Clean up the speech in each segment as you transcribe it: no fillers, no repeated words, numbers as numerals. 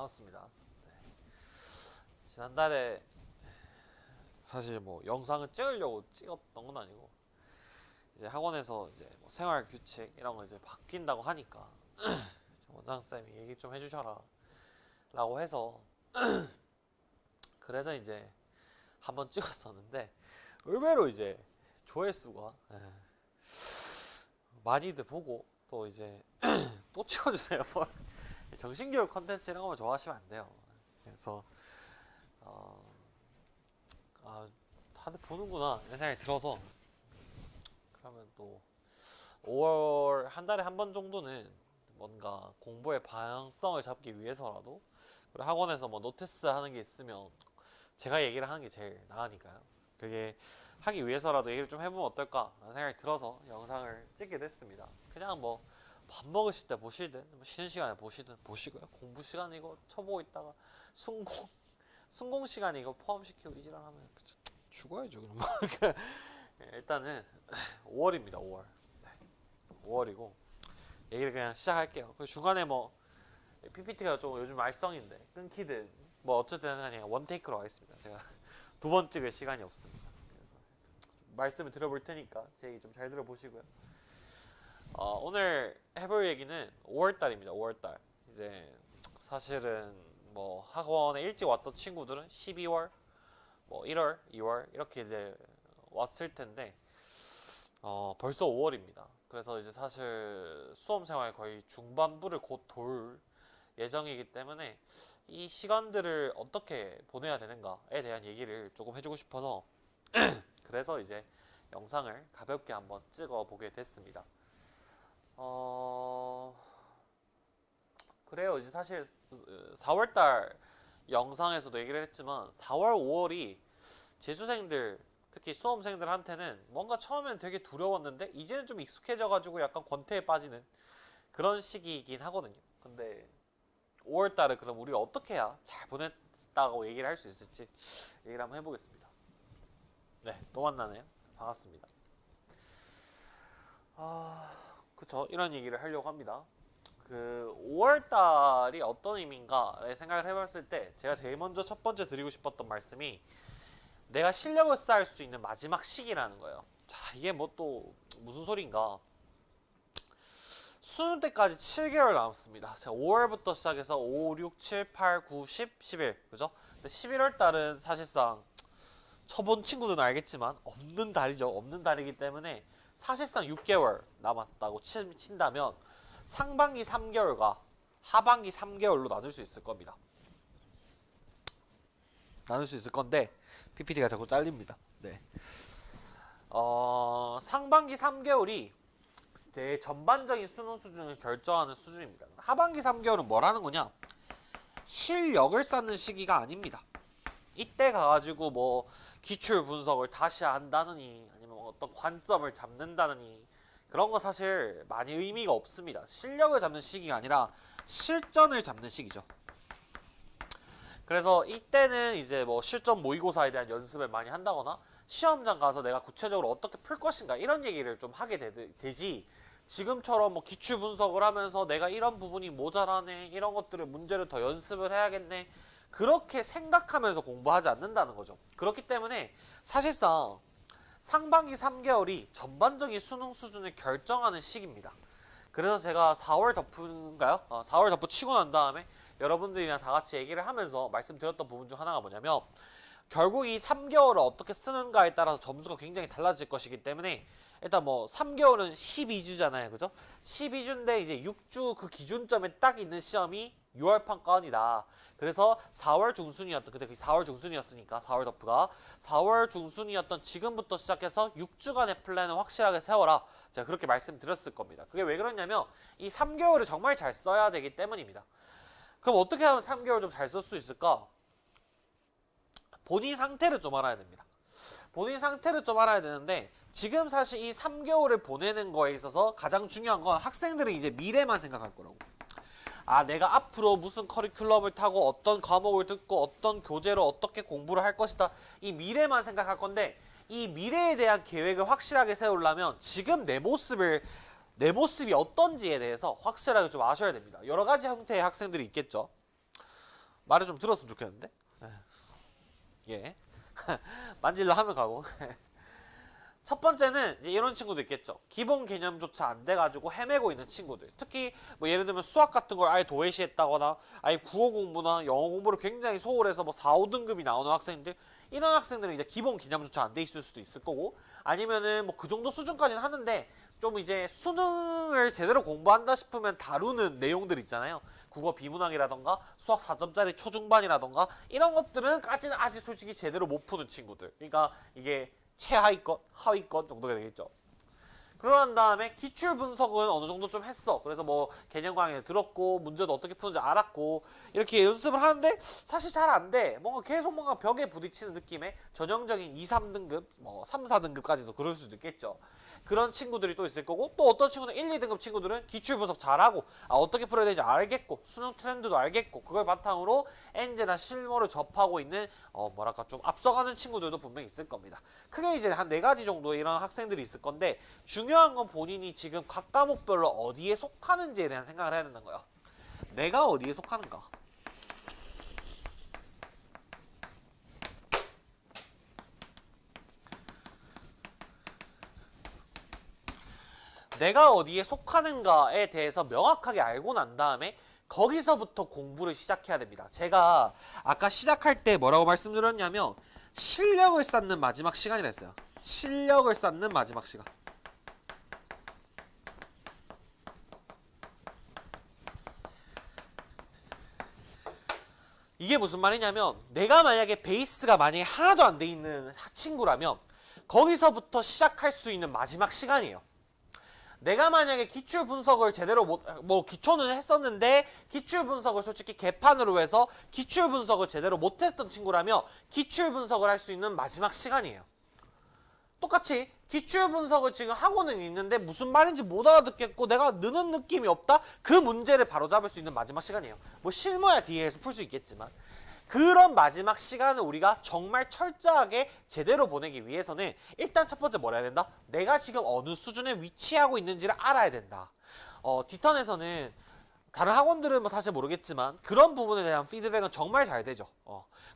반갑습니다. 네. 지난달에 사실 뭐 영상을 찍으려고 찍었던 건 아니고 이제 학원에서 이제 뭐 생활 규칙 이런 거 이제 바뀐다고 하니까 원장 쌤이 얘기 좀 해주셔라 라고 해서 그래서 이제 한번 찍었었는데 의외로 이제 조회수가 많이들 보고 또 이제 또 찍어주세요. 정신교육 컨텐츠 이런 거 좋아하시면 안 돼요. 그래서 다들 보는구나 이런 생각이 들어서 그러면 또 5월 한 달에 한 번 정도는 뭔가 공부의 방향성을 잡기 위해서라도 그리고 학원에서 뭐 노티스 하는 게 있으면 제가 얘기를 하는 게 제일 나으니까요. 그게 하기 위해서라도 얘기를 좀 해보면 어떨까 라는 생각이 들어서 영상을 찍게 됐습니다. 그냥 뭐 밥 먹으실 때 보시든 뭐 쉬는 시간에 보시든 보시고요. 공부 시간에 이거 쳐보고 있다가 순공 시간에 이거 포함시키고 이지랄하면 죽어야죠. 그럼 일단은 5월입니다. 5월 5월이고 얘기를 그냥 시작할게요. 그 중간에 뭐 PPT가 좀 요즘 말썽인데 끊기든 뭐 어쨌든 그냥 원테이크로 하겠습니다. 제가 두 번 찍을 시간이 없습니다. 그래서 말씀을 드려볼 테니까 제 얘기 좀 잘 들어보시고요. 오늘 해볼 얘기는 5월달입니다. 5월달 이제 사실은 뭐 학원에 일찍 왔던 친구들은 12월 뭐 1월 2월 이렇게 이제 왔을 텐데 벌써 5월입니다. 그래서 이제 사실 수험생활 거의 중반부를 곧 돌 예정이기 때문에 이 시간들을 어떻게 보내야 되는가에 대한 얘기를 조금 해주고 싶어서 그래서 이제 영상을 가볍게 한번 찍어 보게 됐습니다. 그래요. 이제 사실 4월달 영상에서도 얘기를 했지만 4월 5월이 재수생들 특히 수험생들한테는 뭔가 처음엔 되게 두려웠는데 이제는 좀 익숙해져가지고 약간 권태에 빠지는 그런 시기이긴 하거든요. 근데 5월달에 그럼 우리가 어떻게 해야 잘 보냈다고 얘기를 할 수 있을지 얘기를 한번 해보겠습니다. 네, 또 만나네요. 반갑습니다. 그쵸, 이런 얘기를 하려고 합니다. 그 5월달이 어떤 의미인가에 생각을 해봤을 때 제가 제일 먼저 첫 번째 드리고 싶었던 말씀이 내가 실력을 쌓을 수 있는 마지막 시기라는 거예요. 자, 이게 뭐 또 무슨 소린가? 수능 때까지 7개월 남았습니다. 제가 5월부터 시작해서 5, 6, 7, 8, 9, 10, 11 그죠? 근데 11월 달은 사실상 쳐본 친구들은 알겠지만 없는 달이죠. 없는 달이기 때문에 사실상 6개월 남았다고 친다면 상반기 3개월과 하반기 3개월로 나눌 수 있을 겁니다. 나눌 수 있을 건데 PPT가 자꾸 잘립니다. 네. 상반기 3개월이 내 전반적인 수능 수준을 결정하는 수준입니다. 하반기 3개월은 뭐라는 거냐? 실력을 쌓는 시기가 아닙니다. 이때 가가지고 뭐 기출 분석을 다시 한다느니 아니면 어떤 관점을 잡는다느니 그런 거 사실 많이 의미가 없습니다. 실력을 잡는 시기가 아니라 실전을 잡는 시기죠. 그래서 이때는 이제 뭐 실전 모의고사에 대한 연습을 많이 한다거나 시험장 가서 내가 구체적으로 어떻게 풀 것인가 이런 얘기를 좀 하게 되지 지금처럼 뭐 기출 분석을 하면서 내가 이런 부분이 모자라네 이런 것들을 문제를 더 연습을 해야겠네 그렇게 생각하면서 공부하지 않는다는 거죠. 그렇기 때문에 사실상 상반기 3개월이 전반적인 수능 수준을 결정하는 시기입니다. 그래서 제가 4월 덮인가요? 4월 덮고 치고 난 다음에 여러분들이랑 다 같이 얘기를 하면서 말씀드렸던 부분 중 하나가 뭐냐면 결국 이 3개월을 어떻게 쓰는가에 따라서 점수가 굉장히 달라질 것이기 때문에 일단 뭐 3개월은 12주잖아요. 그죠? 12주인데 이제 6주 그 기준점에 딱 있는 시험이 6월 판권이다. 그래서 4월 중순이었던 그때 4월 중순이었으니까 4월 덮프가 4월 중순이었던 지금부터 시작해서 6주간의 플랜을 확실하게 세워라. 제가 그렇게 말씀드렸을 겁니다. 그게 왜 그러냐면 이 3개월을 정말 잘 써야 되기 때문입니다. 그럼 어떻게 하면 3개월 좀 잘 쓸 수 있을까? 본인 상태를 좀 알아야 됩니다. 본인 상태를 좀 알아야 되는데 지금 사실 이 3개월을 보내는 거에 있어서 가장 중요한 건 학생들은 이제 미래만 생각할 거라고. 내가 앞으로 무슨 커리큘럼을 타고 어떤 과목을 듣고 어떤 교재로 어떻게 공부를 할 것이다. 이 미래만 생각할 건데 이 미래에 대한 계획을 확실하게 세우려면 지금 내 모습이 어떤지에 대해서 확실하게 좀 아셔야 됩니다. 여러 가지 형태의 학생들이 있겠죠. 말을 좀 들었으면 좋겠는데. 예. 만질러 하면 가고. 첫 번째는 이제 이런 친구도 있겠죠. 기본 개념조차 안 돼가지고 헤매고 있는 친구들. 특히 뭐 예를 들면 수학 같은 걸 아예 도외시했다거나 아니면 국어 공부나 영어 공부를 굉장히 소홀해서 뭐 4, 5등급이 나오는 학생들, 이런 학생들은 이제 기본 개념조차 안 돼 있을 수도 있을 거고, 아니면은 뭐 그 정도 수준까지는 하는데 좀 이제 수능을 제대로 공부한다 싶으면 다루는 내용들 있잖아요. 국어 비문학이라던가 수학 4점짜리 초중반이라던가 이런 것들은까지는 아직 솔직히 제대로 못 푸는 친구들. 그러니까 이게 최하위권, 하위권 정도가 되겠죠. 그러한 다음에 기출 분석은 어느 정도 좀 했어. 그래서 뭐 개념 강의 들었고 문제도 어떻게 푸는지 알았고 이렇게 연습을 하는데 사실 잘 안 돼. 뭔가 계속 뭔가 벽에 부딪히는 느낌의 전형적인 2, 3등급, 뭐 3, 4등급까지도 그럴 수도 있겠죠. 그런 친구들이 또 있을 거고, 또 어떤 친구는 1, 2등급 친구들은 기출 분석 잘하고 어떻게 풀어야 되는지 알겠고 수능 트렌드도 알겠고 그걸 바탕으로 엔제나 실무를 접하고 있는 뭐랄까 좀 앞서가는 친구들도 분명히 있을 겁니다. 크게 이제 한 4가지 정도의 이런 학생들이 있을 건데, 중요한 건 본인이 지금 각 과목별로 어디에 속하는지에 대한 생각을 해야 된다는 거예요. 내가 어디에 속하는가? 내가 어디에 속하는가에 대해서 명확하게 알고 난 다음에 거기서부터 공부를 시작해야 됩니다. 제가 아까 시작할 때 뭐라고 말씀드렸냐면 실력을 쌓는 마지막 시간이라 했어요. 실력을 쌓는 마지막 시간. 이게 무슨 말이냐면 내가 만약에 베이스가 만약에 하나도 안 돼 있는 친구라면 거기서부터 시작할 수 있는 마지막 시간이에요. 내가 만약에 기출 분석을 제대로 뭐 기초는 했었는데 기출 분석을 솔직히 개판으로 해서 기출 분석을 제대로 못했던 친구라면 기출 분석을 할 수 있는 마지막 시간이에요. 똑같이 기출 분석을 지금 하고는 있는데 무슨 말인지 못 알아듣겠고 내가 느는 느낌이 없다? 그 문제를 바로잡을 수 있는 마지막 시간이에요. 뭐 실무야 뒤에서 풀 수 있겠지만 그런 마지막 시간을 우리가 정말 철저하게 제대로 보내기 위해서는 일단 첫 번째 뭘 해야 된다? 내가 지금 어느 수준에 위치하고 있는지를 알아야 된다. 디턴에서는 다른 학원들은 뭐 사실 모르겠지만 그런 부분에 대한 피드백은 정말 잘 되죠.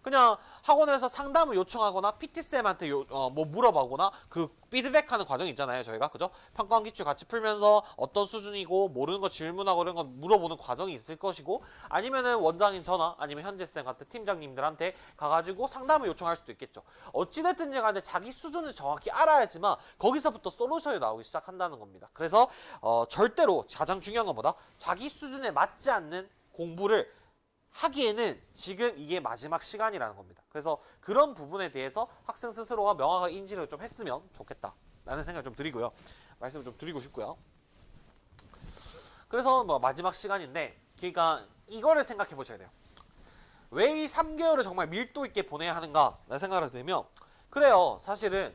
그냥 학원에서 상담을 요청하거나 PT쌤한테 뭐 물어보거나 그 피드백하는 과정이 있잖아요. 저희가 그죠? 평가원 기출 같이 풀면서 어떤 수준이고 모르는 거 질문하고 이런 거 물어보는 과정이 있을 것이고, 아니면은 원장님 저나 아니면 현재쌤 같은 팀장님들한테 가가지고 상담을 요청할 수도 있겠죠. 어찌됐든지 간에 자기 수준을 정확히 알아야지만 거기서부터 솔루션이 나오기 시작한다는 겁니다. 그래서 절대로 가장 중요한 건 뭐다? 자기 수준에 맞지 않는 공부를 하기에는 지금 이게 마지막 시간이라는 겁니다. 그래서 그런 부분에 대해서 학생 스스로가 명확하게 인지를 좀 했으면 좋겠다 라는 생각을 좀 드리고요. 말씀을 좀 드리고 싶고요. 그래서 뭐 마지막 시간인데, 그러니까 이거를 생각해 보셔야 돼요. 왜 이 3개월을 정말 밀도 있게 보내야 하는가 라는 생각을 들면, 그래요. 사실은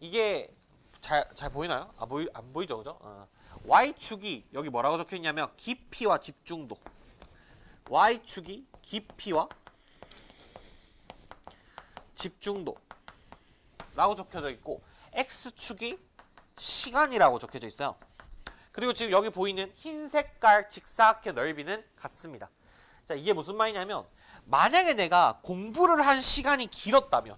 이게 잘 보이나요? 안 보이죠, 그죠? Y축이 여기 뭐라고 적혀 있냐면 깊이와 집중도. Y축이 깊이와 집중도 라고 적혀져 있고 X축이 시간이라고 적혀져 있어요. 그리고 지금 여기 보이는 흰 색깔 직사각형 넓이는 같습니다. 자, 이게 무슨 말이냐면 만약에 내가 공부를 한 시간이 길었다면,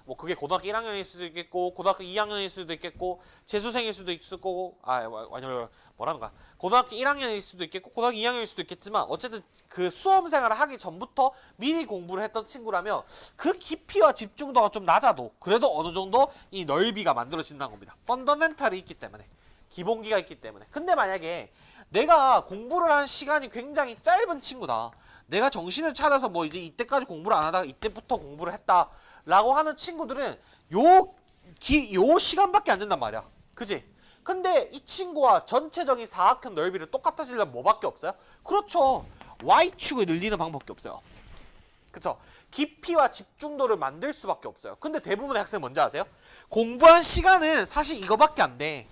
뭐 그게 고등학교 1학년일 수도 있겠고 고등학교 2학년일 수도 있겠고 재수생일 수도 있을 거고, 아니요 뭐라는 거야, 고등학교 1학년일 수도 있겠고 고등학교 2학년일 수도 있겠지만 어쨌든 그 수험 생활을 하기 전부터 미리 공부를 했던 친구라면 그 깊이와 집중도가 좀 낮아도 그래도 어느 정도 이 넓이가 만들어진다는 겁니다. 펀더멘탈이 있기 때문에, 기본기가 있기 때문에. 근데 만약에 내가 공부를 한 시간이 굉장히 짧은 친구다, 내가 정신을 차려서 뭐 이제 이때까지 공부를 안 하다가 이때부터 공부를 했다 라고 하는 친구들은 요 시간밖에 안 된단 말이야. 그지? 근데 이 친구와 전체적인 사각형 넓이를 똑같아지려면 뭐밖에 없어요? 그렇죠. Y축을 늘리는 방법밖에 없어요. 그쵸? 깊이와 집중도를 만들 수밖에 없어요. 근데 대부분의 학생 뭔지 아세요? 공부한 시간은 사실 이거밖에 안 돼.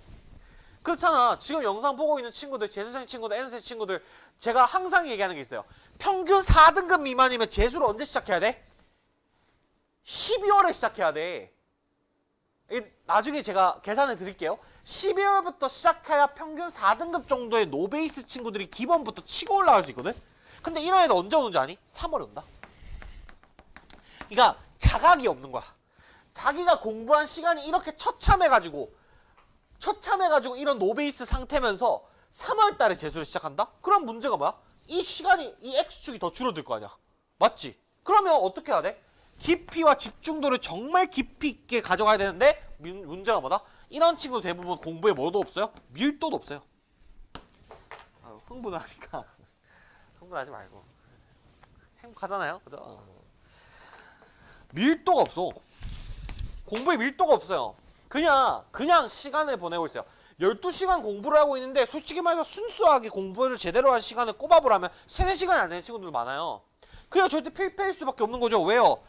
그렇잖아. 지금 영상 보고 있는 친구들, 재수생 친구들, N세 친구들, 제가 항상 얘기하는 게 있어요. 평균 4등급 미만이면 재수를 언제 시작해야 돼? 12월에 시작해야 돼. 나중에 제가 계산해 드릴게요. 12월부터 시작해야 평균 4등급 정도의 노베이스 친구들이 기본부터 치고 올라갈 수 있거든? 근데 이런 애들 언제 오는지 아니? 3월에 온다. 그러니까 자각이 없는 거야. 자기가 공부한 시간이 이렇게 처참해가지고 이런 노베이스 상태면서 3월 달에 재수를 시작한다? 그럼 문제가 뭐야? 이 시간이, 이 X축이 더 줄어들 거 아니야. 맞지? 그러면 어떻게 해야 돼? 깊이와 집중도를 정말 깊이 있게 가져가야 되는데 문제가 뭐다? 이런 친구 대부분 공부에 뭐도 없어요? 밀도도 없어요. 흥분하니까 흥분하지 말고 행복하잖아요, 그죠? 밀도가 없어. 공부에 밀도가 없어요. 그냥 시간을 보내고 있어요. 12시간 공부를 하고 있는데 솔직히 말해서 순수하게 공부를 제대로 한 시간을 꼽아보라면 3, 4시간이 안 되는 친구들 많아요. 그냥 절대 필패일 수밖에 없는 거죠. 왜요?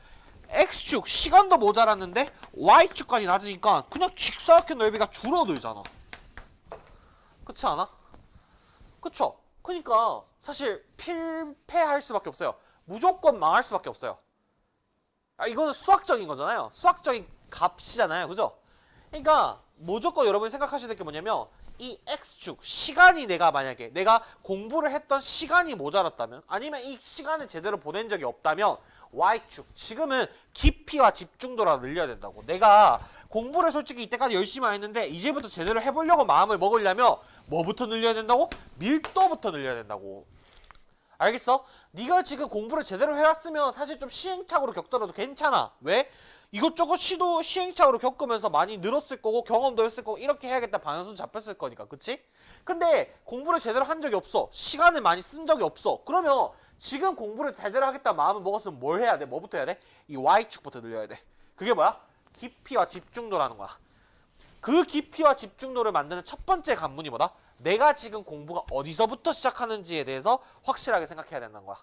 X축 시간도 모자랐는데 Y축까지 낮으니까 그냥 직사각형 넓이가 줄어들잖아. 그렇지 않아? 그쵸? 그러니까 사실 필패할 수밖에 없어요. 무조건 망할 수밖에 없어요. 이거는 수학적인 거잖아요. 수학적인 값이잖아요. 그죠? 그러니까 무조건 여러분이 생각하셔야 될 게 뭐냐면 이 X축 시간이 만약에 내가 공부를 했던 시간이 모자랐다면 아니면 이 시간을 제대로 보낸 적이 없다면 Y축 지금은 깊이와 집중도라 늘려야 된다고. 내가 공부를 솔직히 이때까지 열심히 안 했는데 이제부터 제대로 해보려고 마음을 먹으려면 뭐부터 늘려야 된다고? 밀도부터 늘려야 된다고. 알겠어? 네가 지금 공부를 제대로 해왔으면 사실 좀 시행착오로 겪더라도 괜찮아. 왜? 이것저것 시행착오로 겪으면서 많이 늘었을 거고 경험도 했을 거고 이렇게 해야겠다 방향도 잡혔을 거니까. 그치? 근데 공부를 제대로 한 적이 없어. 시간을 많이 쓴 적이 없어. 그러면 지금 공부를 제대로 하겠다 마음을 먹었으면 뭘 해야 돼? 뭐부터 해야 돼? 이 Y축부터 늘려야 돼. 그게 뭐야? 깊이와 집중도라는 거야. 그 깊이와 집중도를 만드는 첫 번째 관문이 뭐다? 내가 지금 공부가 어디서부터 시작하는지에 대해서 확실하게 생각해야 된다는 거야.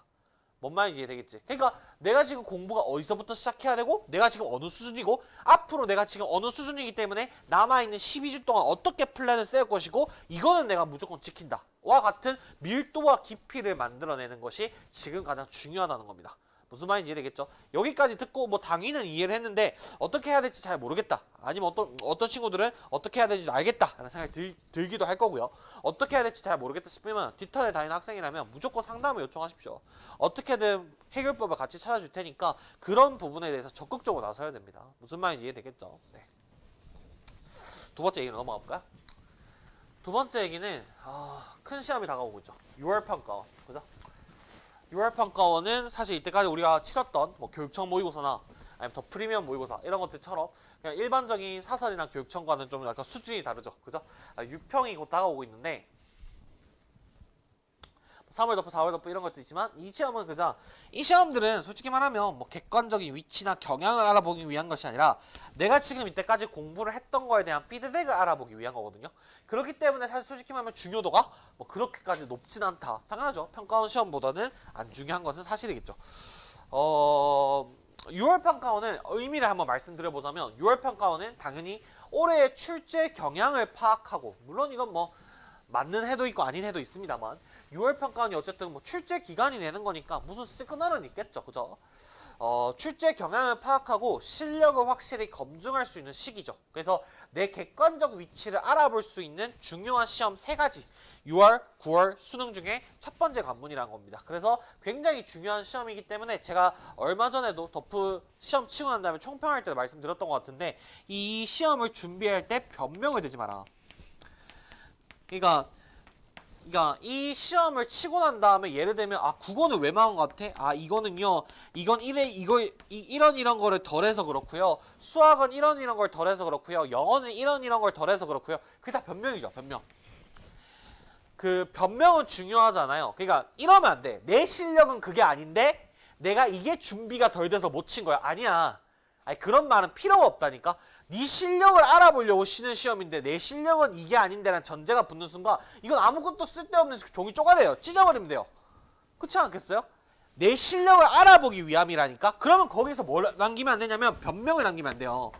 뭔 말인지 이해되겠지? 그러니까 내가 지금 공부가 어디서부터 시작해야 되고 내가 지금 어느 수준이고 앞으로 내가 지금 어느 수준이기 때문에 남아있는 12주 동안 어떻게 플랜을 세울 것이고 이거는 내가 무조건 지킨다. 와 같은 밀도와 깊이를 만들어내는 것이 지금 가장 중요하다는 겁니다. 무슨 말인지 이해되겠죠? 여기까지 듣고 뭐 당위는 이해를 했는데 어떻게 해야 될지 잘 모르겠다. 아니면 어떤 친구들은 어떻게 해야 될지도 알겠다 라는 생각이 들기도 할 거고요. 어떻게 해야 될지 잘 모르겠다 싶으면 뒷턴에 다니는 학생이라면 무조건 상담을 요청하십시오. 어떻게든 해결법을 같이 찾아줄 테니까 그런 부분에 대해서 적극적으로 나서야 됩니다. 무슨 말인지 이해되겠죠? 네. 두 번째 얘기로 넘어가 볼까요? 두 번째 얘기는 큰 시험이 다가오고 있죠. 6월 평가원. 그죠? 6월 평가원은 사실 이때까지 우리가 치렀던 뭐 교육청 모의고사나 아니면 더 프리미엄 모의고사 이런 것들처럼 그냥 일반적인 사설이나 교육청과는 좀 약간 수준이 다르죠. 그죠? 유평이 곧 다가오고 있는데 3월 덮어 4월 덮어 이런 것도 있지만 이 시험은 그저 이 시험들은 솔직히 말하면 뭐 객관적인 위치나 경향을 알아보기 위한 것이 아니라 내가 지금 이때까지 공부를 했던 거에 대한 피드백을 알아보기 위한 거거든요. 그렇기 때문에 사실 솔직히 말하면 중요도가 뭐 그렇게까지 높진 않다. 당연하죠. 평가원 시험보다는 안 중요한 것은 사실이겠죠. 6월 평가원은 의미를 한번 말씀드려보자면 6월 평가원은 당연히 올해의 출제 경향을 파악하고 물론 이건 뭐 맞는 해도 있고 아닌 해도 있습니다만 6월 평가원이 어쨌든 뭐 출제 기간이 내는 거니까 무슨 시그널은 있겠죠. 그죠? 출제 경향을 파악하고 실력을 확실히 검증할 수 있는 시기죠. 그래서 내 객관적 위치를 알아볼 수 있는 중요한 시험 3가지 6월, 9월 수능 중에 첫 번째 관문이라는 겁니다. 그래서 굉장히 중요한 시험이기 때문에 제가 얼마 전에도 덕후 시험 치고 난 다음에 총평할 때도 말씀드렸던 것 같은데 이 시험을 준비할 때 변명을 대지 마라. 그러니까 이 시험을 치고 난 다음에 예를 들면 국어는 왜 망한 것 같아? 이거는요 이건 이런 거를 덜해서 그렇고요 수학은 이런 걸 덜해서 그렇고요 영어는 이런 걸 덜해서 그렇고요 그게 다 변명이죠. 변명. 그 변명은 중요하잖아요. 그러니까 이러면 안 돼. 내 실력은 그게 아닌데 내가 이게 준비가 덜 돼서 못 친 거야. 아니야. 그런 말은 필요가 없다니까. 네 실력을 알아보려고 쉬는 시험인데 내 실력은 이게 아닌데라는 전제가 붙는 순간 이건 아무것도 쓸데없는 종이 쪼가리예요. 찢어버리면 돼요. 그렇지 않겠어요? 내 실력을 알아보기 위함이라니까. 그러면 거기서 뭘 남기면 안 되냐면 변명을 남기면 안 돼요.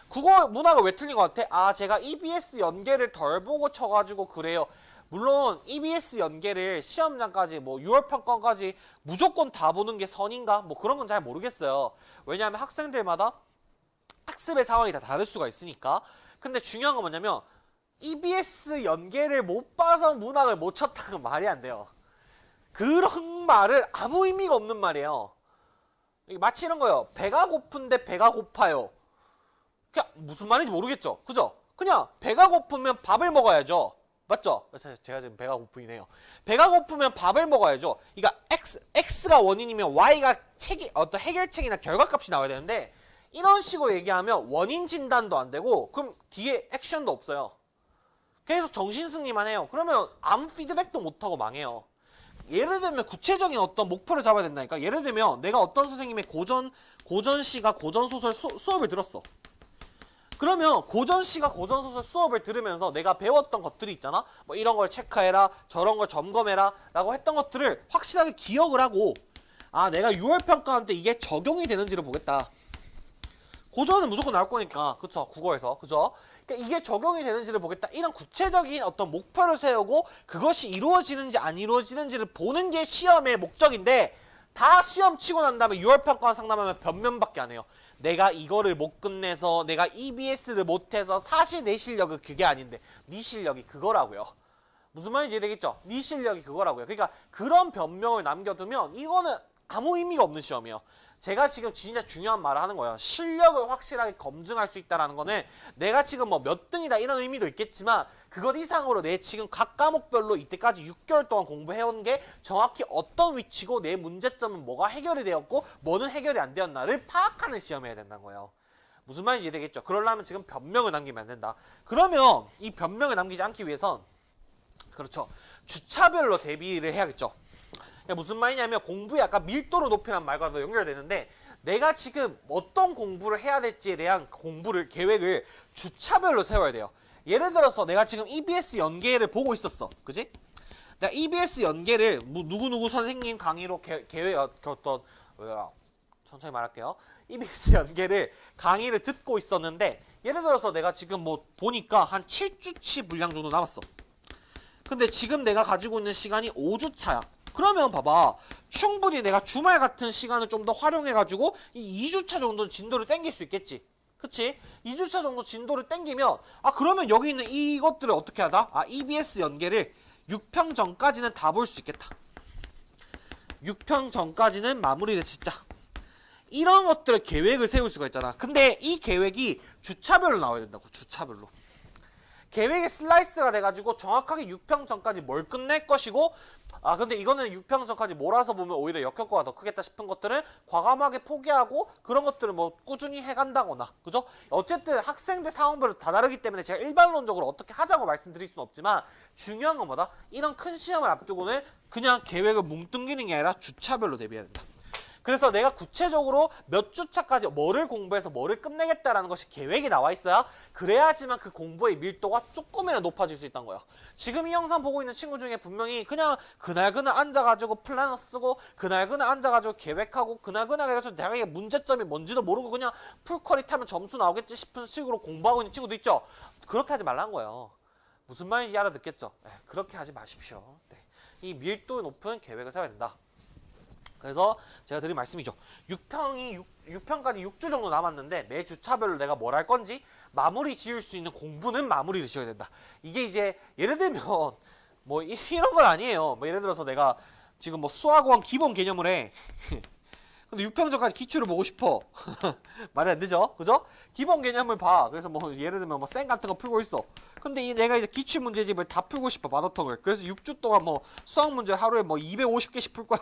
국어 문화가 왜 틀린 것 같아? 제가 EBS 연계를 덜 보고 쳐가지고 그래요. 물론 EBS 연계를 시험장까지 뭐 6월 평가까지 무조건 다 보는 게 선인가? 뭐 그런 건 잘 모르겠어요. 왜냐하면 학생들마다 학습의 상황이 다 다를 수가 있으니까. 근데 중요한 건 뭐냐면 EBS 연계를 못 봐서 문학을 못 쳤다는 건 말이 안 돼요. 그런 말은 아무 의미가 없는 말이에요. 마치 이런 거예요. 배가 고픈데 배가 고파요. 그냥 무슨 말인지 모르겠죠. 그죠? 그냥 배가 고프면 밥을 먹어야죠. 맞죠? 제가 지금 배가 고프긴 해요. 배가 고프면 밥을 먹어야죠. 그러니까 X가 원인이면 Y가 어떤 해결책이나 결과값이 나와야 되는데 이런 식으로 얘기하면 원인 진단도 안 되고 그럼 뒤에 액션도 없어요. 계속 정신승리만 해요. 그러면 아무 피드백도 못하고 망해요. 예를 들면 구체적인 어떤 목표를 잡아야 된다니까. 예를 들면 내가 어떤 선생님의 고전시가 고전소설 수업을 들었어. 그러면 고전시가 고전소설 수업을 들으면서 내가 배웠던 것들이 있잖아. 뭐 이런 걸 체크해라, 저런 걸 점검해라 라고 했던 것들을 확실하게 기억을 하고 아 내가 6월 평가할 때 이게 적용이 되는지를 보겠다. 고전은 무조건 나올 거니까 그쵸 국어에서 그죠? 그러니까 이게 적용이 되는지를 보겠다. 이런 구체적인 어떤 목표를 세우고 그것이 이루어지는지 안 이루어지는지를 보는 게 시험의 목적인데 다 시험 치고 난 다음에 6월 평가 상담하면 변명밖에 안 해요. 내가 이거를 못 끝내서 내가 EBS를 못해서 사실 내 실력은 그게 아닌데 네 실력이 그거라고요. 무슨 말인지 이해되겠죠? 네 실력이 그거라고요. 그러니까 그런 변명을 남겨두면 이거는 아무 의미가 없는 시험이에요. 제가 지금 진짜 중요한 말을 하는 거예요. 실력을 확실하게 검증할 수 있다는 거는 내가 지금 뭐 몇 등이다 이런 의미도 있겠지만 그것 이상으로 내 지금 각 과목별로 이때까지 6개월 동안 공부해온 게 정확히 어떤 위치고 내 문제점은 뭐가 해결이 되었고 뭐는 해결이 안 되었나를 파악하는 시험이어야 된다는 거예요. 무슨 말인지 이해되겠죠? 그러려면 지금 변명을 남기면 안 된다. 그러면 이 변명을 남기지 않기 위해선 그렇죠. 주차별로 대비를 해야겠죠. 무슨 말이냐면 공부의 약간 밀도를 높이는 말과도 연결되는데 내가 지금 어떤 공부를 해야 될지에 대한 계획을 주차별로 세워야 돼요. 예를 들어서 내가 지금 EBS 연계를 보고 있었어. 그지? 내가 EBS 연계를 누구누구 선생님 강의로 천천히 말할게요. EBS 연계를 강의를 듣고 있었는데 예를 들어서 내가 지금 뭐 보니까 한 7주치 분량 정도 남았어. 근데 지금 내가 가지고 있는 시간이 5주차야. 그러면 봐봐. 충분히 내가 주말 같은 시간을 좀 더 활용해가지고 이 2주차 정도는 진도를 땡길 수 있겠지. 그치? 2주차 정도 진도를 땡기면 그러면 여기 있는 이것들을 어떻게 하자? EBS 연계를 6평 전까지는 다 볼 수 있겠다. 6평 전까지는 마무리를 짓자. 이런 것들을 계획을 세울 수가 있잖아. 근데 이 계획이 주차별로 나와야 된다고. 주차별로. 계획의 슬라이스가 돼가지고 정확하게 6평 전까지 뭘 끝낼 것이고 근데 이거는 6평 전까지 몰아서 보면 오히려 역효과가 더 크겠다 싶은 것들은 과감하게 포기하고 그런 것들을 뭐 꾸준히 해간다거나 그죠? 어쨌든 학생들 상황별로 다 다르기 때문에 제가 일반론적으로 어떻게 하자고 말씀드릴 수는 없지만 중요한 건 뭐다? 이런 큰 시험을 앞두고는 그냥 계획을 뭉뚱기는 게 아니라 주차별로 대비해야 된다. 그래서 내가 구체적으로 몇 주차까지 뭐를 공부해서 뭐를 끝내겠다라는 것이 계획이 나와 있어야 그래야지만 그 공부의 밀도가 조금이라도 높아질 수 있다는 거야. 지금 이 영상 보고 있는 친구 중에 분명히 그냥 그날그날 앉아가지고 플래너 쓰고 그날그날 앉아가지고 계획하고 그날그날 해가지고 내가 이게 문제점이 뭔지도 모르고 그냥 풀커리 타면 점수 나오겠지 싶은 식으로 공부하고 있는 친구도 있죠. 그렇게 하지 말라는 거예요. 무슨 말인지 알아듣겠죠? 그렇게 하지 마십시오. 네. 이 밀도 높은 계획을 세워야 된다. 그래서 제가 드린 말씀이죠. 6평까지 6주 정도 남았는데 매 주차별로 내가 뭘 할 건지 마무리 지을 수 있는 공부는 마무리를 지어야 된다. 이게 이제 예를 들면 뭐 이런 건 아니에요. 뭐 예를 들어서 내가 지금 뭐 수학원 기본 개념을 해. 근데 6평 전까지 기출을 보고 싶어. 말이 안 되죠? 그죠? 기본 개념을 봐. 그래서 뭐 예를 들면 뭐 쌩 같은 거 풀고 있어. 근데 내가 이제 기출 문제집을 다 풀고 싶어. 마더텅을. 그래서 6주 동안 뭐 수학 문제 하루에 뭐 250개씩 풀 거야.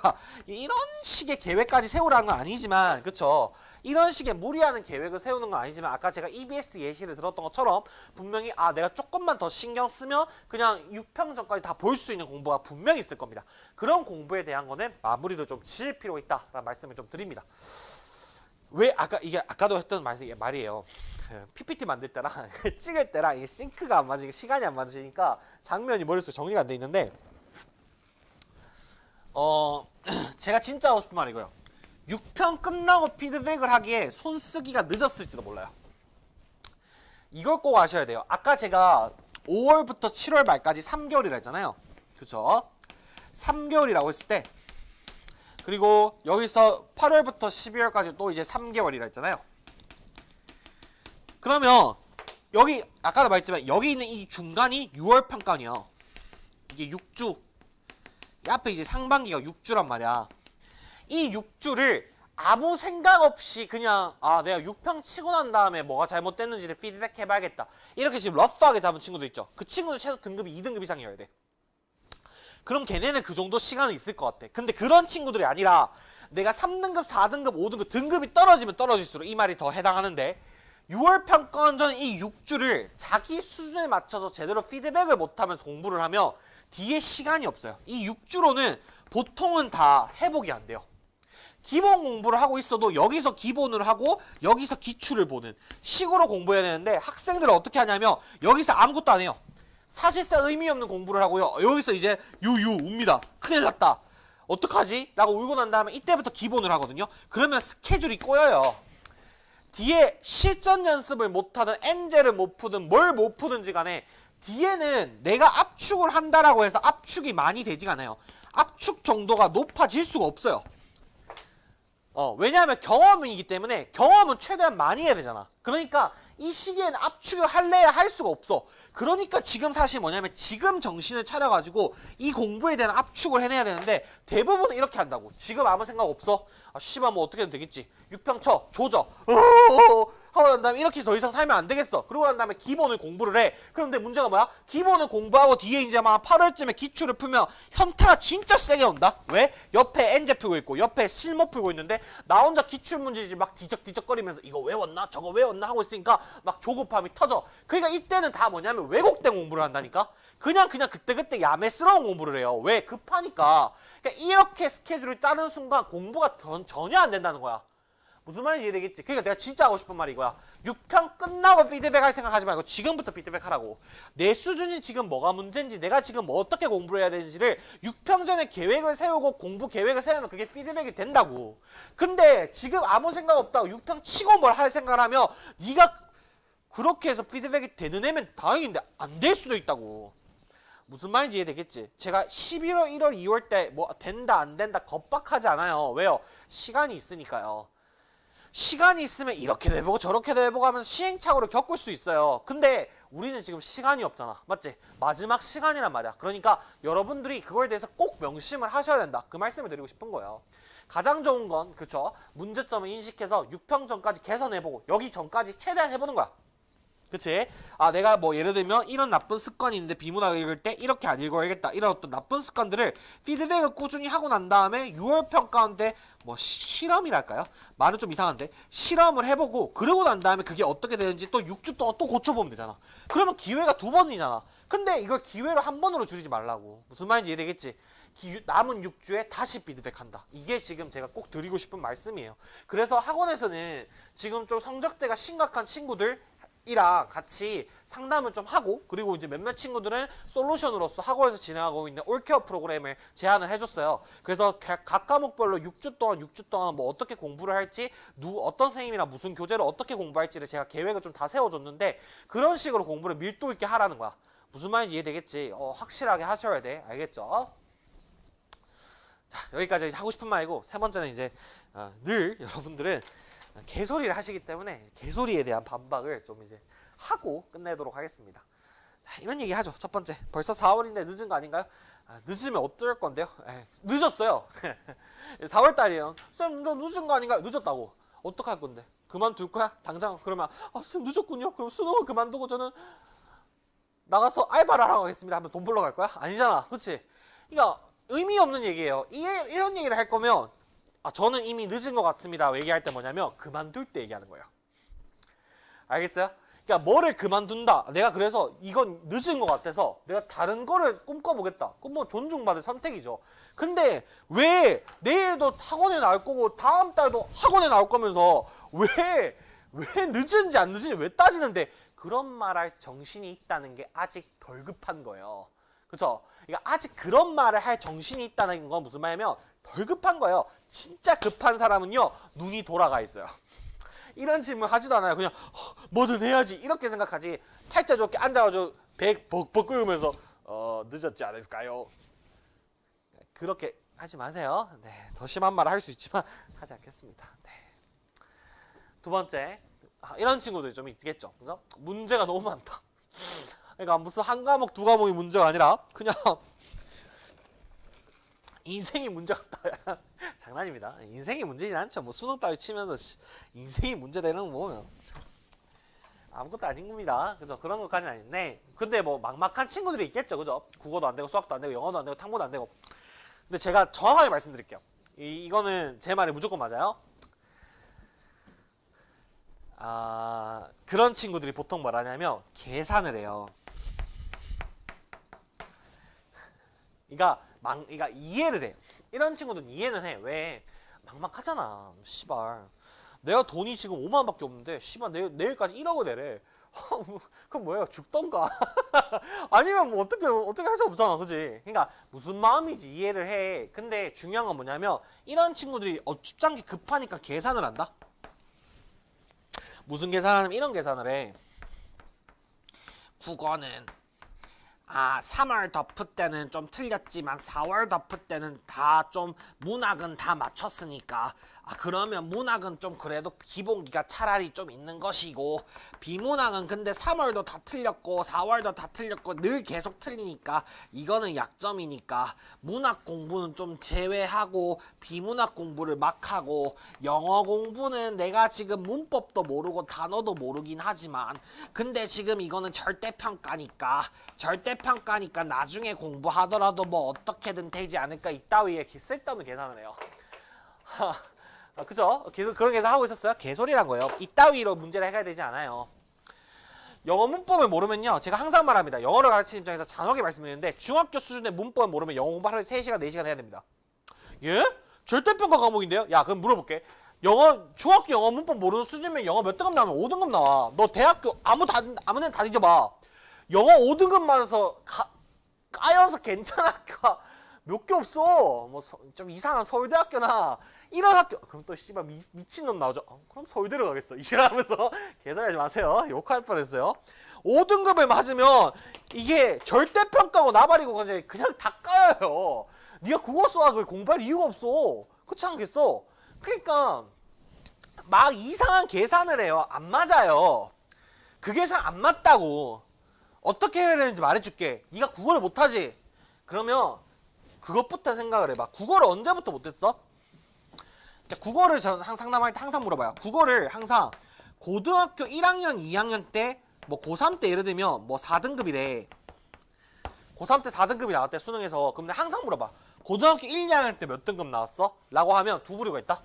이런 식의 계획까지 세우라는 건 아니지만 그쵸? 이런 식의 무리하는 계획을 세우는 건 아니지만 아까 제가 EBS 예시를 들었던 것처럼 분명히 내가 조금만 더 신경 쓰면 그냥 6평 전까지 다 볼 수 있는 공부가 분명히 있을 겁니다. 그런 공부에 대한 거는 마무리도 좀 지을 필요가 있다라는 말씀을 좀 드립니다. 왜 아까도 했던 말이에요. PPT 만들 때랑 찍을 때랑 이 싱크가 안 맞으니까 시간이 안 맞으니까 장면이 머릿속에 정리가 안 돼 있는데 제가 진짜 하고 싶은 말이 이거예요. 6평 끝나고 피드백을 하기에 손쓰기가 늦었을지도 몰라요. 이걸 꼭 아셔야 돼요. 아까 제가 5월부터 7월 말까지 3개월이라 했잖아요. 그쵸? 3개월이라고 했을 때 그리고 여기서 8월부터 12월까지 또 이제 3개월이라 했잖아요. 그러면 여기 아까도 말했지만 여기 있는 이 중간이 6월 평가이야. 이게 6주. 이 앞에 이제 상반기가 6주란 말이야. 이 6주를 아무 생각 없이 그냥 내가 6평 치고 난 다음에 뭐가 잘못됐는지를 피드백 해봐야겠다. 이렇게 지금 러프하게 잡은 친구도 있죠. 그 친구는 최소 등급이 2등급 이상이어야 돼. 그럼 걔네는 그 정도 시간은 있을 것 같아. 근데 그런 친구들이 아니라 내가 3등급, 4등급, 5등급 등급이 떨어지면 떨어질수록 이 말이 더 해당하는데 6월 평가원전 이 6주를 자기 수준에 맞춰서 제대로 피드백을 못하면서 공부를 하면 뒤에 시간이 없어요. 이 6주로는 보통은 다 회복이 안 돼요. 기본 공부를 하고 있어도 여기서 기본을 하고 여기서 기출을 보는 식으로 공부해야 되는데 학생들은 어떻게 하냐면 여기서 아무것도 안 해요. 사실상 의미 없는 공부를 하고요. 여기서 이제 웁니다. 큰일 났다. 어떡하지? 라고 울고 난 다음에 이때부터 기본을 하거든요. 그러면 스케줄이 꼬여요. 뒤에 실전 연습을 못하든 엔젤을 못 푸든 뭘 못 푸든지 간에 뒤에는 내가 압축을 한다라고 해서 압축이 많이 되지가 않아요. 압축 정도가 높아질 수가 없어요. 왜냐하면 경험이기 때문에 경험은 최대한 많이 해야 되잖아. 그러니까 이 시기에는 압축을 할래야 할 수가 없어. 그러니까 지금 사실 뭐냐면 지금 정신을 차려가지고 이 공부에 대한 압축을 해내야 되는데 대부분은 이렇게 한다고. 지금 아무 생각 없어. 씨발 뭐 어떻게든 되겠지. 6평 쳐. 조져. 하고 난 다음에 이렇게 더 이상 살면 안 되겠어. 그러고 난 다음에 기본을 공부를 해. 그런데 문제가 뭐야? 기본을 공부하고 뒤에 이제 막 8월쯤에 기출을 풀면 현타가 진짜 세게 온다. 왜? 옆에 엔제 풀고 있고 옆에 실무 풀고 있는데 나 혼자 기출 문제 막 뒤적뒤적거리면서 이거 외웠나? 저거 외웠나? 하고 있으니까 막 조급함이 터져. 그러니까 이때는 다 뭐냐면 왜곡된 공부를 한다니까? 그냥 그때그때 야매스러운 공부를 해요. 왜? 급하니까. 그러니까 이렇게 스케줄을 짜는 순간 공부가 전혀 안 된다는 거야. 무슨 말인지 이해되겠지? 그러니까 내가 진짜 하고 싶은 말이 이거야. 6평 끝나고 피드백 할 생각 하지 말고 지금부터 피드백 하라고. 내 수준이 지금 뭐가 문제인지 내가 지금 뭐 어떻게 공부를 해야 되는지를 6평 전에 계획을 세우고 공부 계획을 세우면 그게 피드백이 된다고. 근데 지금 아무 생각 없다고 6평 치고 뭘 할 생각을 하면 네가 그렇게 해서 피드백이 되는 애면 다행인데 안 될 수도 있다고. 무슨 말인지 이해되겠지? 제가 11월, 1월, 2월 때 뭐 된다 안 된다 겁박하지 않아요. 왜요? 시간이 있으니까요. 시간이 있으면 이렇게도 해보고 저렇게도 해보고 하면서 시행착오를 겪을 수 있어요. 근데 우리는 지금 시간이 없잖아. 맞지? 마지막 시간이란 말이야. 그러니까 여러분들이 그거에 대해서 꼭 명심을 하셔야 된다. 그 말씀을 드리고 싶은 거예요. 가장 좋은 건 그쵸? 문제점을 인식해서 6평 전까지 개선해보고 여기 전까지 최대한 해보는 거야. 그치? 내가 뭐 예를 들면 이런 나쁜 습관이 있는데 비문학 읽을 때 이렇게 안 읽어야겠다. 이런 어떤 나쁜 습관들을 피드백을 꾸준히 하고 난 다음에 6월 평가인데 뭐 실험이랄까요? 말은 좀 이상한데 실험을 해보고 그러고 난 다음에 그게 어떻게 되는지 또 6주 동안 또 고쳐보면 되잖아. 그러면 기회가 2번이잖아. 근데 이걸 기회로 1번으로 줄이지 말라고. 무슨 말인지 이해되겠지? 남은 6주에 다시 피드백한다. 이게 지금 제가 꼭 드리고 싶은 말씀이에요. 그래서 학원에서는 지금 좀 성적대가 심각한 친구들 이랑 같이 상담을 좀 하고 그리고 이제 몇몇 친구들은 솔루션으로서 학원에서 진행하고 있는 올케어 프로그램을 제안을 해줬어요. 그래서 각 과목별로 6주 동안 뭐 어떻게 공부를 할지 어떤 선생님이랑 무슨 교재를 어떻게 공부할지를 제가 계획을 좀 다 세워줬는데 그런 식으로 공부를 밀도 있게 하라는 거야. 무슨 말인지 이해되겠지? 확실하게 하셔야 돼. 알겠죠? 자, 여기까지 하고 싶은 말이고 세 번째는 이제 늘 여러분들은 개소리를 하시기 때문에 개소리에 대한 반박을 좀 이제 하고 끝내도록 하겠습니다. 자, 이런 얘기 하죠. 첫 번째, 벌써 4월인데 늦은 거 아닌가요? 늦으면 어떨 건데요? 늦었어요. 4월 달이에요. 쌤, 저 늦은 거 아닌가요? 늦었다고. 어떡할 건데? 그만둘 거야? 당장 그러면 쌤 늦었군요. 그럼 수능을 그만두고 저는 나가서 알바를 하러 가겠습니다. 하면 돈 벌러 갈 거야? 아니잖아. 그렇지? 그러니까 의미 없는 얘기예요. 이런 얘기를 할 거면 저는 이미 늦은 것 같습니다. 얘기할 때 뭐냐면 그만둘 때 얘기하는 거예요. 알겠어요? 그러니까 뭐를 그만둔다. 내가 그래서 이건 늦은 것 같아서 내가 다른 거를 꿈꿔보겠다. 그건 뭐 존중받을 선택이죠. 근데 왜 내일도 학원에 나올 거고 다음 달도 학원에 나올 거면서 왜 늦은지 안 늦은지 왜 따지는데 그런 말할 정신이 있다는 게 아직 덜 급한 거예요. 그쵸? 그러니까 아직 그런 말을 할 정신이 있다는 건 무슨 말이냐면 덜 급한 거예요. 진짜 급한 사람은요 눈이 돌아가 있어요. 이런 질문 하지도 않아요. 그냥 뭐든 해야지 이렇게 생각하지. 팔자 좋게 앉아가지고 배 벅벅 끄면서 늦었지 않을까요? 그렇게 하지 마세요. 네, 더 심한 말을 할 수 있지만 하지 않겠습니다. 네. 두 번째, 이런 친구들이 좀 있겠죠. 그죠? 문제가 너무 많다. 그러니까 무슨 한 과목 두 과목이 문제가 아니라 그냥 인생이 문제 같다. 장난입니다. 인생이 문제진 않죠. 뭐 수능 따위 치면서 인생이 문제되는 거 보면 아무것도 아닌 겁니다. 그죠? 그런 것까지는 아닌데, 근데 뭐 막막한 친구들이 있겠죠. 그죠? 국어도 안 되고 수학도 안 되고 영어도 안 되고 탐구도 안 되고. 근데 제가 정확하게 말씀드릴게요. 이거는 제 말이 무조건 맞아요. 그런 친구들이 보통 뭘 하냐면 계산을 해요. 그러니까 이해를 해. 이런 친구들은 이해는 해. 왜? 막막하잖아. 씨발. 내가 돈이 지금 5만 원밖에 없는데 씨발 내일까지 1억을 내래. 그럼 뭐예요? 죽던가. 아니면 뭐 어떻게 할 수 없잖아. 그지? 그러니까 무슨 마음인지 이해를 해. 근데 중요한 건 뭐냐면 이런 친구들이 어줍지 않게 급하니까 계산을 한다. 무슨 계산하냐면 이런 계산을 해. 국어는 3월 덮을 때는 좀 틀렸지만 4월 덮을 때는 다 좀 문학은 다 맞췄으니까 그러면 문학은 좀 그래도 기본기가 차라리 좀 있는 것이고 비문학은 근데 3월도 다 틀렸고 4월도 다 틀렸고 늘 계속 틀리니까 이거는 약점이니까 문학 공부는 좀 제외하고 비문학 공부를 막 하고 영어 공부는 내가 지금 문법도 모르고 단어도 모르긴 하지만 근데 지금 이거는 절대평가니까 나중에 공부하더라도 뭐 어떻게든 되지 않을까 이따위에 쓸데없는 계산을 해요. 그죠? 계속 그런 계산하고 있었어요? 개소리란 거예요. 이따위로 문제를 해결해야 되지 않아요. 영어 문법을 모르면요. 제가 항상 말합니다. 영어를 가르치는 입장에서 잔혹하게 말씀드리는데 중학교 수준의 문법을 모르면 영어 공부 하루에 3시간, 4시간 해야 됩니다. 예? 절대평가 과목인데요? 야, 그럼 물어볼게. 중학교 영어 문법 모르는 수준이면 영어 몇 등급 나오면 5등급 나와. 너 대학교 아무 데나 다 뒤져봐. 영어 5등급 맞아서 까여서 괜찮은 학교가 몇 개 없어. 뭐 좀 이상한 서울대학교나 이런 학교. 그럼 또 씨발 미친놈 나오죠. 그럼 서울대로 가겠어. 이시라면서 개소리하지 마세요. 욕할 뻔했어요. 5등급을 맞으면 이게 절대평가고 나발이고 그냥 다 까여요. 네가 국어 수학을 공부할 이유가 없어. 그렇지 않겠어? 그러니까 막 이상한 계산을 해요. 안 맞아요. 그 계산 안 맞다고. 어떻게 해야 되는지 말해줄게. 네가 국어를 못하지? 그러면 그것부터 생각을 해봐. 국어를 언제부터 못했어? 국어를 전 상담할 때 항상 물어봐요. 국어를 항상 고등학교 1학년, 2학년 때 뭐 고3 때 예를 들면 뭐 4등급이래. 고3 때 4등급이 나왔대 수능에서. 그럼 항상 물어봐. 고등학교 1, 2학년 때 몇 등급 나왔어? 라고 하면 두 부류가 있다.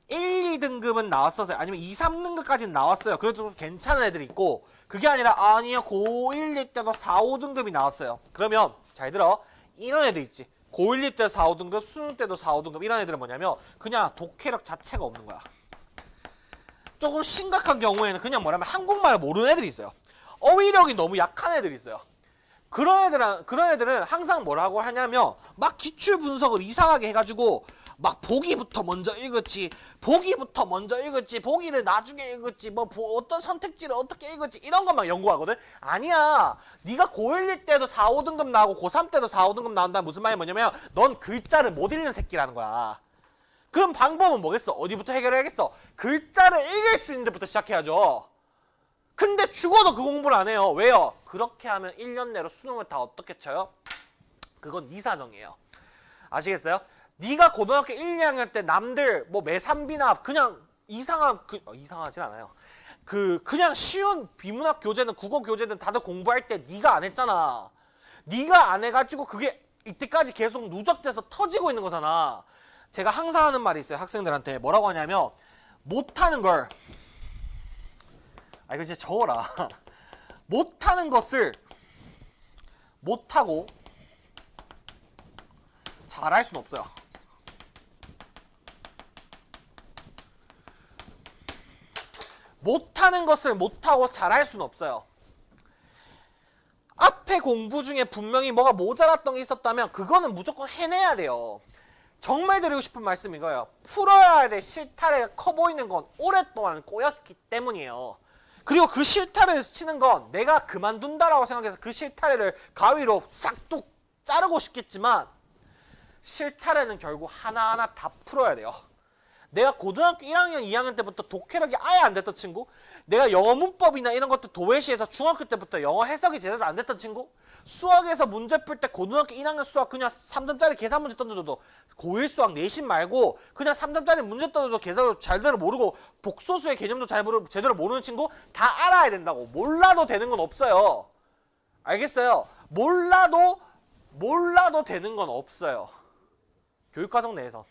1, 2등급은 나왔었어요. 아니면 2, 3등급까지는 나왔어요. 그래도 괜찮은 애들이 있고 그게 아니라 아니요 고1, 2 때도 4, 5등급이 나왔어요. 그러면 잘 들어. 이런 애들 있지. 고1, 2 때 4, 5등급, 수능 때도 4, 5등급 이런 애들은 뭐냐면 그냥 독해력 자체가 없는 거야. 조금 심각한 경우에는 그냥 뭐냐면 한국말을 모르는 애들이 있어요. 어휘력이 너무 약한 애들이 있어요. 그런 애들은 항상 뭐라고 하냐면 막 기출 분석을 이상하게 해가지고 막 보기부터 먼저 읽었지, 보기를 나중에 읽었지, 뭐 어떤 선택지를 어떻게 읽었지 이런 것만 연구하거든. 아니야. 네가 고1, 2 때도 4, 5등급 나오고 고3 때도 4, 5등급 나온다는 무슨 말이 뭐냐면 넌 글자를 못 읽는 새끼라는 거야. 그럼 방법은 뭐겠어? 어디부터 해결해야겠어? 글자를 읽을 수 있는 데부터 시작해야죠. 근데 죽어도 그 공부를 안 해요. 왜요? 그렇게 하면 1년 내로 수능을 다 어떻게 쳐요? 그건 네 사정이에요. 아시겠어요? 네가 고등학교 1, 2학년 때 남들 뭐 매삼비나 그냥 이상하진 않아요. 그냥 쉬운 비문학 교재는 국어 교재는 다들 공부할 때 네가 안 했잖아. 네가 안 해가지고 그게 이때까지 계속 누적돼서 터지고 있는 거잖아. 제가 항상 하는 말이 있어요. 학생들한테 뭐라고 하냐면 못하는 걸 이거 진짜 적어라. 못하는 것을 못하고 잘할 수는 없어요. 못하는 것을 못하고 잘할 수는 없어요. 앞에 공부 중에 분명히 뭐가 모자랐던 게 있었다면 그거는 무조건 해내야 돼요. 정말 드리고 싶은 말씀이 이거예요. 풀어야 될 실타래가 커 보이는 건 오랫동안 꼬였기 때문이에요. 그리고 그 실타래를 치는 건 내가 그만둔다라고 생각해서 그 실타래를 가위로 싹둑 자르고 싶겠지만 실타래는 결국 하나하나 다 풀어야 돼요. 내가 고등학교 1학년, 2학년 때부터 독해력이 아예 안 됐던 친구, 내가 영어 문법이나 이런 것들 도외시에서 중학교 때부터 영어 해석이 제대로 안 됐던 친구, 수학에서 문제 풀 때 고등학교 1학년 수학 그냥 3점짜리 계산 문제 던져줘도 고1 수학 내신 말고 그냥 3점짜리 문제 던져도 계산을 제대로 모르고 복소수의 개념도 제대로 모르는 친구 다 알아야 된다고. 몰라도 되는 건 없어요. 알겠어요? 몰라도 되는 건 없어요. 교육과정 내에서.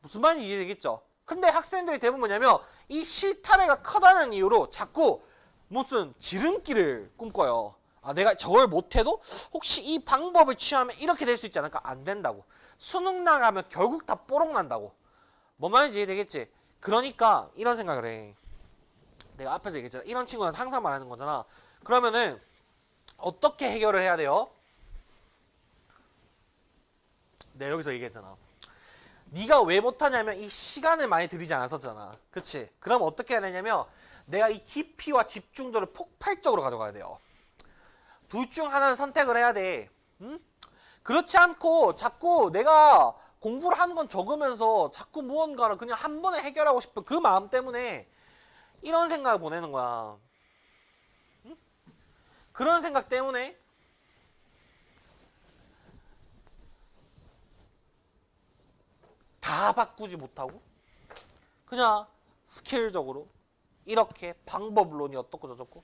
무슨 말인지 이해되겠죠? 근데 학생들이 대부분 뭐냐면 이 실타래가 커다는 이유로 자꾸 무슨 지름길을 꿈꿔요. 아, 내가 저걸 못해도 혹시 이 방법을 취하면 이렇게 될 수 있지 않을까? 안 된다고. 수능 나가면 결국 다 뽀록 난다고. 뭔 말인지 이해되겠지? 그러니까 이런 생각을 해. 내가 앞에서 얘기했잖아. 이런 친구는 항상 말하는 거잖아. 그러면은 어떻게 해결을 해야 돼요? 내가 여기서 얘기했잖아. 네가 왜 못하냐면 이 시간을 많이 들이지 않았었잖아. 그치? 그럼 어떻게 해야 되냐면 내가 이 깊이와 집중도를 폭발적으로 가져가야 돼요. 둘 중 하나는 선택을 해야 돼. 응? 그렇지 않고 자꾸 내가 공부를 하는 건 적으면서 자꾸 무언가를 그냥 한 번에 해결하고 싶은 그 마음 때문에 이런 생각을 보내는 거야. 응? 그런 생각 때문에 다 바꾸지 못하고 그냥 스킬적으로 이렇게 방법론이 어떻고 저쩌고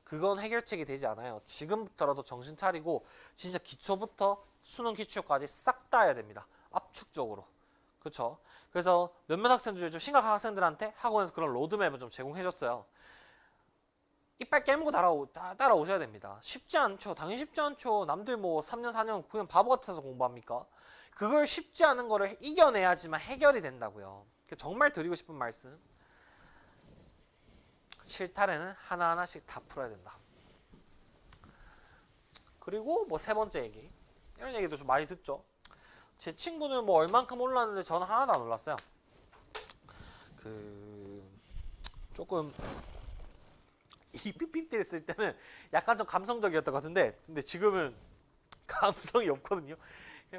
그건 해결책이 되지 않아요. 지금부터라도 정신 차리고 진짜 기초부터 수능 기출까지 싹 다 해야 됩니다. 압축적으로. 그쵸? 그래서 몇몇 학생들, 좀 심각한 학생들한테 학원에서 그런 로드맵을 좀 제공해줬어요. 이빨 깨물고 따라오셔야 됩니다. 쉽지 않죠. 당연히 쉽지 않죠. 남들 뭐 3년, 4년 그냥 바보 같아서 공부합니까? 그걸 쉽지 않은 거를 이겨내야지만 해결이 된다고요. 정말 드리고 싶은 말씀. 실타래는 하나하나씩 다 풀어야 된다. 그리고 뭐 세 번째 얘기. 이런 얘기도 좀 많이 듣죠. 제 친구는 뭐 얼만큼 올랐는데 저는 하나도 안 올랐어요. 조금 이 삐삐띠를 쓸 때는 약간 좀 감성적이었던 것 같은데 근데 지금은 감성이 없거든요.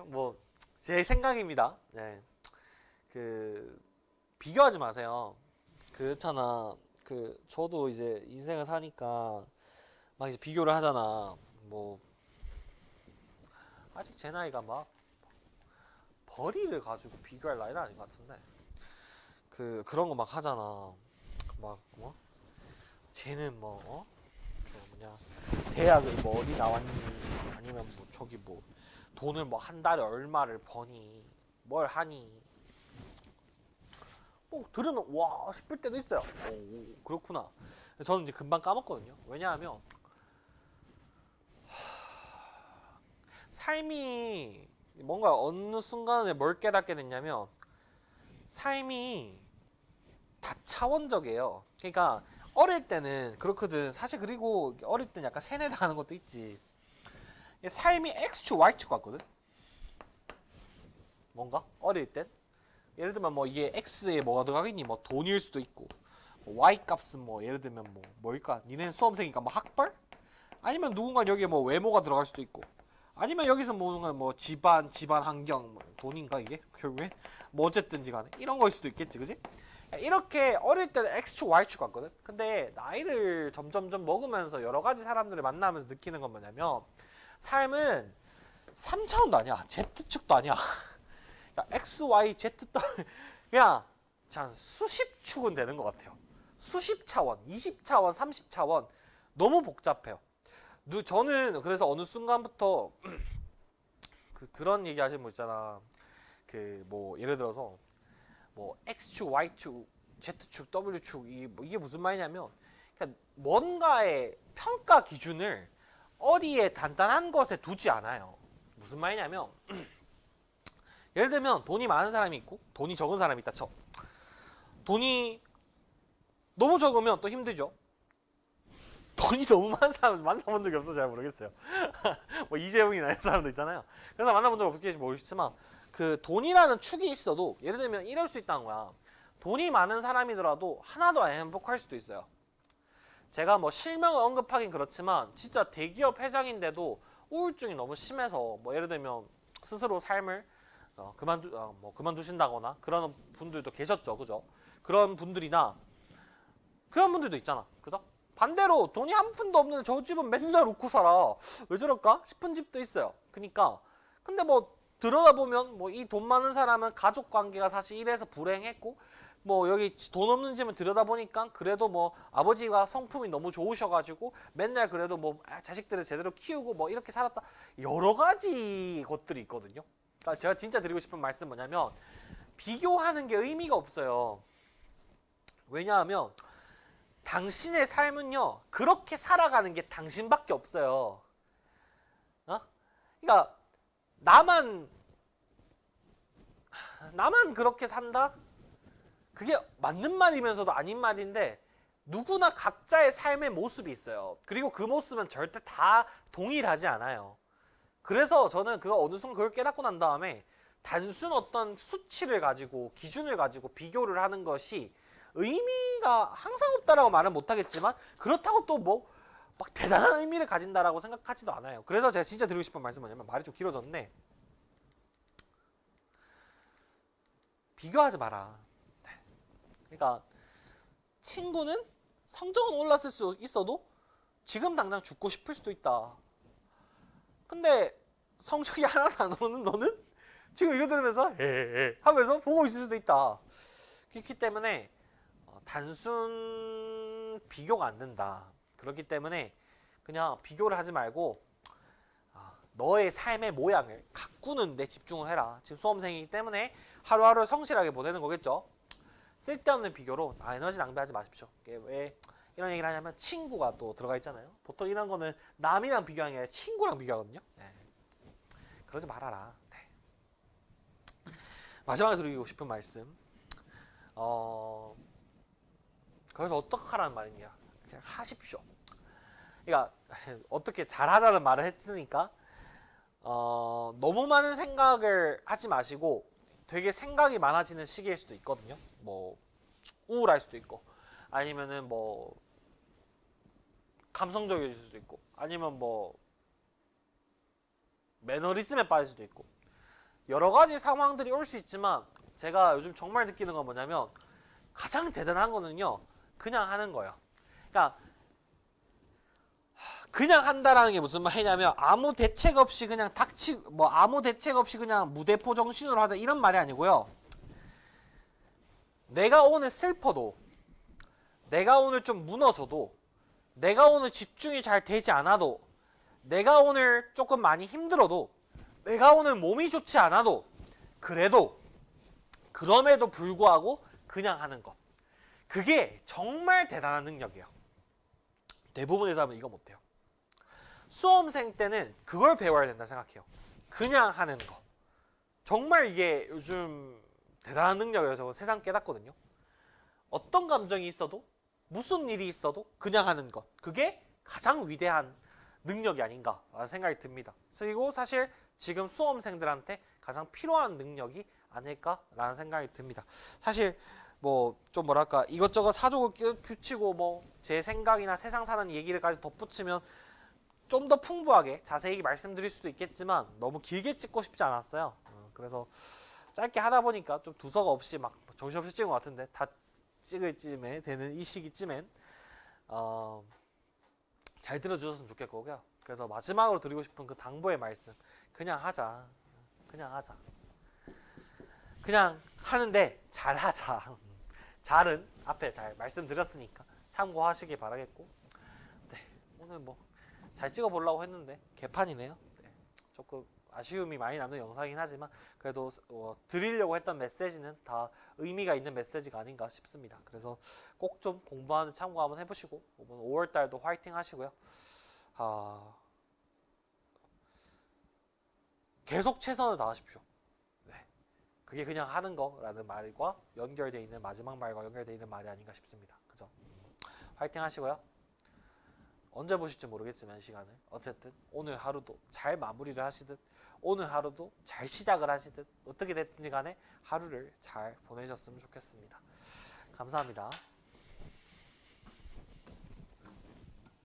뭐 제 생각입니다. 네. 비교하지 마세요. 그렇잖아. 저도 이제 인생을 사니까 막 이제 비교를 하잖아. 뭐 아직 제 나이가 막 벌이를 가지고 비교할 나이는 아닌 것 같은데 그런 거 막 하잖아. 막 뭐 쟤는 뭐 대학을 뭐 어디 나왔니? 아니면 뭐 저기 뭐 돈을 뭐 한 달에 얼마를 버니? 뭘 하니? 뭐 들으면 와 싶을 때도 있어요. 오, 그렇구나. 저는 이제 금방 까먹거든요. 왜냐하면 삶이 뭔가 어느 순간에 뭘 깨닫게 됐냐면 삶이 다차원적이에요. 그러니까 어릴 때는 그렇거든. 사실 그리고 어릴 때는 약간 세뇌당하는 것도 있지. 삶이 X축, Y축 같거든. 뭔가 어릴 땐 예를 들면 뭐 이게 X에 뭐가 들어가겠니? 뭐 돈일 수도 있고 뭐 Y 값은 뭐 예를 들면 뭐 뭘까? 니네는 수험생이니까 뭐 학벌? 아니면 누군가 여기에 뭐 외모가 들어갈 수도 있고 아니면 여기서 뭐 집안 환경 뭐 돈인가 이게 결국에 뭐 어쨌든지 간에 이런 거일 수도 있겠지, 그지? 이렇게 어릴 때는 X축, Y축 같거든. 근데 나이를 점점점 먹으면서 여러 가지 사람들을 만나면서 느끼는 건 뭐냐면 삶은 3차원도 아니야. Z축도 아니야. X, Y, Z 그냥 수십 축은 되는 것 같아요. 수십 차원, 20차원, 30차원 너무 복잡해요. 저는 그래서 어느 순간부터 그런 얘기 하시는 분 있잖아. 뭐 예를 들어서 뭐 X축, Y축, Z축, W축 이게 무슨 말이냐면 그러니까 뭔가의 평가 기준을 어디에 단단한 것에 두지 않아요. 무슨 말이냐면 예를 들면 돈이 많은 사람이 있고 돈이 적은 사람이 있다 쳐. 돈이 너무 적으면 또 힘들죠. 돈이 너무 많은 사람 만나본 적이 없어서 잘 모르겠어요. 뭐 이재용이나 이런 사람도 있잖아요. 그래서 만나본 적 없겠지 모르겠지만 돈이라는 축이 있어도 예를 들면 이럴 수 있다는 거야. 돈이 많은 사람이더라도 하나도 안 행복할 수도 있어요. 제가 뭐 실명을 언급하긴 그렇지만 진짜 대기업 회장인데도 우울증이 너무 심해서 뭐 예를 들면 스스로 삶을 그만두신다거나 그런 분들도 계셨죠, 그죠? 그런 분들이나 그런 분들도 있잖아, 그죠? 반대로 돈이 한 푼도 없는 저 집은 맨날 웃고 살아. 왜 저럴까 싶은 집도 있어요. 그러니까 근데 뭐 들여다보면 뭐 이 돈 많은 사람은 가족 관계가 사실 이래서 불행했고 뭐 여기 돈 없는 집을 들여다보니까 그래도 뭐 아버지가 성품이 너무 좋으셔가지고 맨날 그래도 뭐 자식들을 제대로 키우고 뭐 이렇게 살았다. 여러 가지 것들이 있거든요. 그러니까 제가 진짜 드리고 싶은 말씀 뭐냐면 비교하는 게 의미가 없어요. 왜냐하면 당신의 삶은요 그렇게 살아가는 게 당신밖에 없어요. 그러니까 나만 그렇게 산다? 그게 맞는 말이면서도 아닌 말인데 누구나 각자의 삶의 모습이 있어요. 그리고 그 모습은 절대 다 동일하지 않아요. 그래서 저는 어느 순간 그걸 깨닫고 난 다음에 단순 어떤 수치를 가지고 기준을 가지고 비교를 하는 것이 의미가 항상 없다라고 말은 못하겠지만 그렇다고 또 뭐 막 대단한 의미를 가진다라고 생각하지도 않아요. 그래서 제가 진짜 드리고 싶은 말씀은 뭐냐면 말이 좀 길어졌네. 비교하지 마라. 그러니까 친구는 성적은 올랐을 수 있어도 지금 당장 죽고 싶을 수도 있다. 근데 성적이 하나도 안 오르는 너는 지금 이거 들으면서 에에 하면서 보고 있을 수도 있다. 그렇기 때문에 단순 비교가 안 된다. 그렇기 때문에 그냥 비교를 하지 말고 너의 삶의 모양을 가꾸는 데 집중을 해라. 지금 수험생이기 때문에 하루하루 성실하게 보내는 거겠죠. 쓸데없는 비교로 에너지 낭비하지 마십시오. 왜 이런 얘기를 하냐면 친구가 또 들어가 있잖아요. 보통 이런 거는 남이랑 비교하는 게 아니라 친구랑 비교하거든요. 네. 그러지 말아라. 네. 마지막에 드리고 싶은 말씀. 그래서 어떻게 하라는 말이냐. 그냥 하십시오. 그러니까 어떻게 잘하자는 말을 했으니까 너무 많은 생각을 하지 마시고 되게 생각이 많아지는 시기일 수도 있거든요. 뭐 우울할 수도 있고 아니면은 뭐 감성적일 수도 있고 아니면 뭐 매너리즘에 빠질 수도 있고 여러 가지 상황들이 올 수 있지만 제가 요즘 정말 느끼는 건 뭐냐면 가장 대단한 거는요 그냥 하는 거예요. 그러니까 그냥 한다라는 게 무슨 말이냐면 아무 대책 없이 그냥 아무 대책 없이 그냥 무대포 정신으로 하자 이런 말이 아니고요. 내가 오늘 슬퍼도 내가 오늘 좀 무너져도 내가 오늘 집중이 잘 되지 않아도 내가 오늘 조금 많이 힘들어도 내가 오늘 몸이 좋지 않아도 그래도 그럼에도 불구하고 그냥 하는 것. 그게 정말 대단한 능력이에요. 대부분의 사람은 이거 못해요. 수험생 때는 그걸 배워야 된다 생각해요. 그냥 하는 거. 정말 이게 요즘 대단한 능력이라서 세상 깨닫거든요. 어떤 감정이 있어도 무슨 일이 있어도 그냥 하는 것. 그게 가장 위대한 능력이 아닌가라는 생각이 듭니다. 그리고 사실 지금 수험생들한테 가장 필요한 능력이 아닐까라는 생각이 듭니다. 사실 뭐 좀 뭐랄까 이것저것 사족을 붙이고 뭐 제 생각이나 세상 사는 얘기를까지 덧붙이면 좀 더 풍부하게 자세히 말씀드릴 수도 있겠지만 너무 길게 찍고 싶지 않았어요. 그래서 짧게 하다 보니까 좀 두서가 없이 막 정신없이 찍은 것 같은데 다 찍을 쯤에 되는 이 시기쯤엔 잘 들어주셨으면 좋겠고요. 그래서 마지막으로 드리고 싶은 그 당부의 말씀 그냥 하자. 그냥 하자. 그냥 하는데 잘하자. 잘은 앞에 잘 말씀드렸으니까 참고하시기 바라겠고 네, 오늘 뭐 잘 찍어보려고 했는데 개판이네요. 네, 조금 아쉬움이 많이 남는 영상이긴 하지만 그래도 드리려고 했던 메시지는 다 의미가 있는 메시지가 아닌가 싶습니다. 그래서 꼭 좀 공부하는 참고 한번 해보시고 이번 5월달도 화이팅 하시고요. 계속 최선을 다하십시오. 네, 그게 그냥 하는 거라는 말과 연결되어 있는 마지막 말과 연결되어 있는 말이 아닌가 싶습니다. 그죠? 화이팅 하시고요. 언제 보실지 모르겠지만 시간을 어쨌든 오늘 하루도 잘 마무리를 하시듯 오늘 하루도 잘 시작을 하시듯 어떻게 됐든지 간에 하루를 잘 보내셨으면 좋겠습니다. 감사합니다.